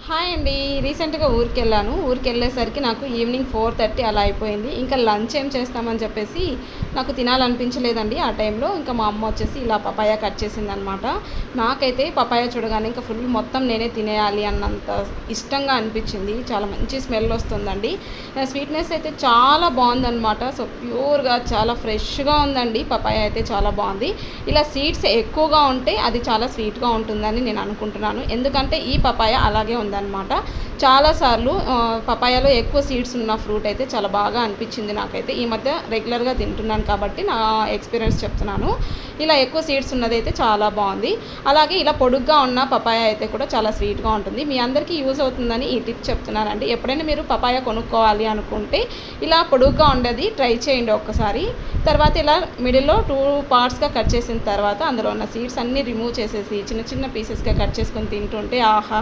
Hi అండి. రీసెంట్‌గా ఊరికెళ్ళేసరికి నాకు ఈవినింగ్ 4:30 అలా అయిపోయింది. ఇంకా లంచ్ ఏం చేస్తామని చెప్పేసి నాకు తినాలనిపించలేదండి ఆ టైంలో. ఇంకా మా అమ్మ వచ్చేసి ఇలా పపాయ కట్ చేసిందనమాట. నాకైతే పపాయ చూడగానే ఇంకా ఫుల్ మొత్తం నేనే తినేయాలి అన్నంత ఇష్టంగా అనిపించింది. చాలా మంచి స్మెల్ వస్తుందండి. స్వీట్‌నెస్ అయితే చాలా బాగుందనమాట. సో, ప్యూర్‌గా చాలా ఫ్రెష్‌గా ఉందండి. పపాయ అయితే చాలా బాగుంది. ఇలా సీడ్స్ ఎక్కువగా ఉంటే అది చాలా స్వీట్‌గా ఉంటుందని నేను అనుకుంటున్నాను. ఎందుకంటే ఈ పపాయ అలాగే ఉందనమాట. చాలాసార్లు పపాయాలో ఎక్కువ సీడ్స్ ఉన్న ఫ్రూట్ అయితే చాలా బాగా అనిపించింది నాకైతే. ఈ మధ్య రెగ్యులర్గా తింటున్నాను కాబట్టి నా ఎక్స్పీరియన్స్ చెప్తున్నాను. ఇలా ఎక్కువ సీడ్స్ ఉన్నదైతే చాలా బాగుంది. అలాగే ఇలా పొడుగ్గా ఉన్న పపాయ అయితే కూడా చాలా స్వీట్‌గా ఉంటుంది. మీ అందరికీ యూజ్ అవుతుందని ఈ టిప్ చెప్తున్నానండి. ఎప్పుడైనా మీరు పపాయ కొనుక్కోవాలి అనుకుంటే ఇలా పొడుగ్గా ఉండేది ట్రై చేయండి ఒక్కసారి. తర్వాత ఇలా మిడిల్‌లో 2 పార్ట్స్‌గా కట్ చేసిన తర్వాత అందులో ఉన్న సీడ్స్ అన్నీ రిమూవ్ చేసేసి చిన్న చిన్న పీసెస్‌గా కట్ చేసుకొని తింటుంటే ఆహా!